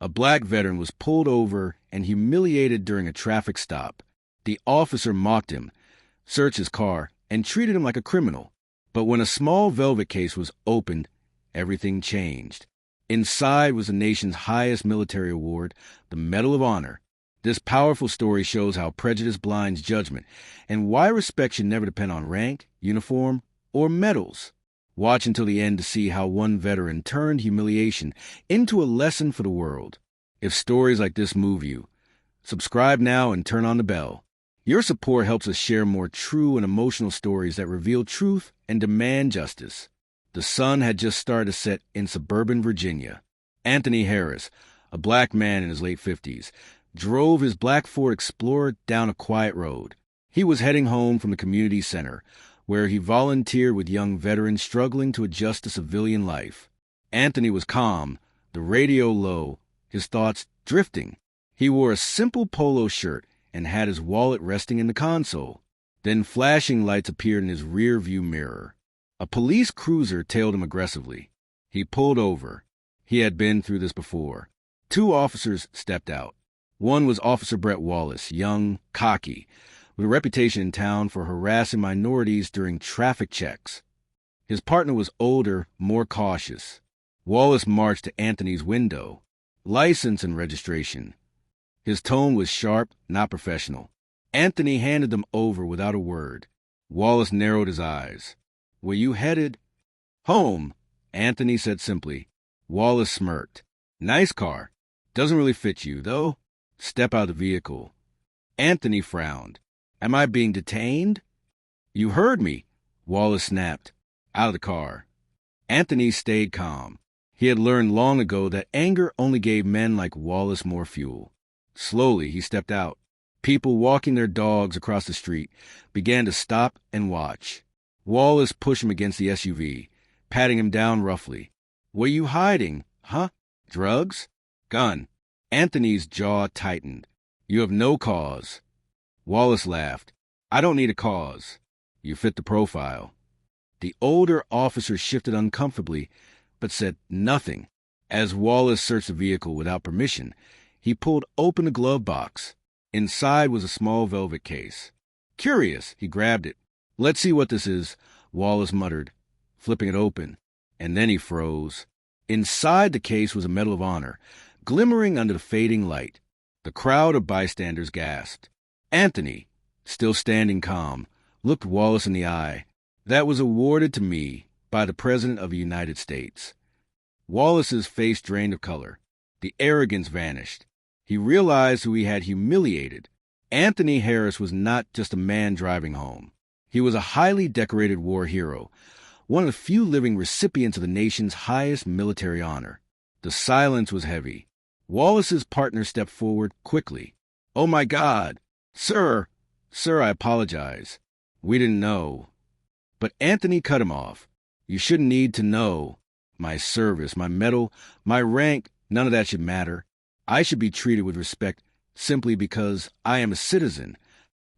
A black veteran was pulled over and humiliated during a traffic stop. The officer mocked him, searched his car, and treated him like a criminal. But when a small velvet case was opened, everything changed. Inside was the nation's highest military award, the Medal of Honor. This powerful story shows how prejudice blinds judgment and why respect should never depend on rank, uniform, or medals. Watch until the end to see how one veteran turned humiliation into a lesson for the world. If stories like this move you, subscribe now and turn on the bell. Your support helps us share more true and emotional stories that reveal truth and demand justice. The sun had just started to set in suburban Virginia. Anthony Harris, a black man in his late 50s, drove his black Ford Explorer down a quiet road. He was heading home from the community center, where he volunteered with young veterans struggling to adjust to civilian life. Anthony was calm, the radio low, his thoughts drifting. He wore a simple polo shirt and had his wallet resting in the console. Then flashing lights appeared in his rear-view mirror. A police cruiser tailed him aggressively. He pulled over. He had been through this before. 2 officers stepped out. One was Officer Brett Wallace, young, cocky, with a reputation in town for harassing minorities during traffic checks. His partner was older, more cautious. Wallace marched to Anthony's window. License and registration. His tone was sharp, not professional. Anthony handed them over without a word. Wallace narrowed his eyes. "Were you headed?" "Home," Anthony said simply. Wallace smirked. "Nice car. Doesn't really fit you, though. Step out of the vehicle." Anthony frowned. "Am I being detained?" "You heard me," Wallace snapped. "Out of the car." Anthony stayed calm. He had learned long ago that anger only gave men like Wallace more fuel. Slowly, he stepped out. People walking their dogs across the street began to stop and watch. Wallace pushed him against the SUV, patting him down roughly. "What are you hiding, huh? Drugs? Gun?" Anthony's jaw tightened. "You have no cause." Wallace laughed. "I don't need a cause. You fit the profile." The older officer shifted uncomfortably, but said nothing. As Wallace searched the vehicle without permission, he pulled open the glove box. Inside was a small velvet case. Curious, he grabbed it. "Let's see what this is," Wallace muttered, flipping it open. And then he froze. Inside the case was a Medal of Honor, glimmering under the fading light. The crowd of bystanders gasped. Anthony, still standing calm, looked Wallace in the eye. "That was awarded to me by the President of the United States." Wallace's face drained of color. The arrogance vanished. He realized who he had humiliated. Anthony Harris was not just a man driving home. He was a highly decorated war hero, one of the few living recipients of the nation's highest military honor. The silence was heavy. Wallace's partner stepped forward quickly. "Oh, my God! Sir, I apologize. We didn't know." But Anthony cut him off. "You shouldn't need to know. My service, my medal, my rank, none of that should matter. I should be treated with respect simply because I am a citizen."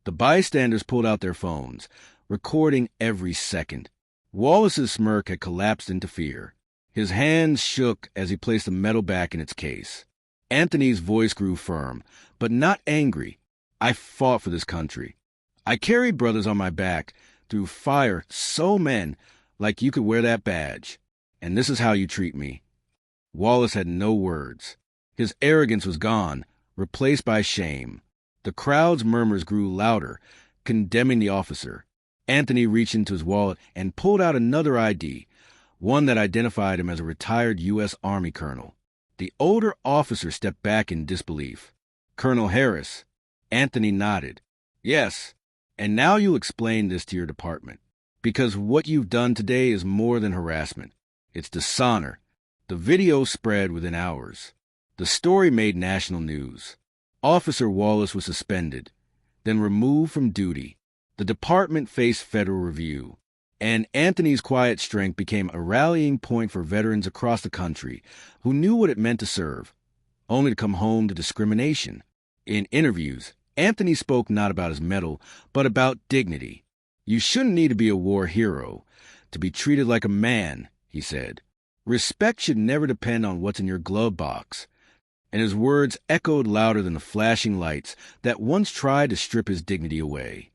The bystanders pulled out their phones, recording every second. Wallace's smirk had collapsed into fear. His hands shook as he placed the medal back in its case. Anthony's voice grew firm, but not angry. "I fought for this country. I carried brothers on my back through fire, so men, like you could wear that badge. And this is how you treat me." Wallace had no words. His arrogance was gone, replaced by shame. The crowd's murmurs grew louder, condemning the officer. Anthony reached into his wallet and pulled out another ID, one that identified him as a retired U.S. Army colonel. The older officer stepped back in disbelief. "Colonel Harris." Anthony nodded. "Yes, and now you'll explain this to your department, because what you've done today is more than harassment. It's dishonor." The video spread within hours. The story made national news. Officer Wallace was suspended, then removed from duty. The department faced federal review, and Anthony's quiet strength became a rallying point for veterans across the country who knew what it meant to serve, only to come home to discrimination. In interviews, Anthony spoke not about his medal, but about dignity. "You shouldn't need to be a war hero to be treated like a man," he said. "Respect should never depend on what's in your glove box." and his words echoed louder than the flashing lights that once tried to strip his dignity away.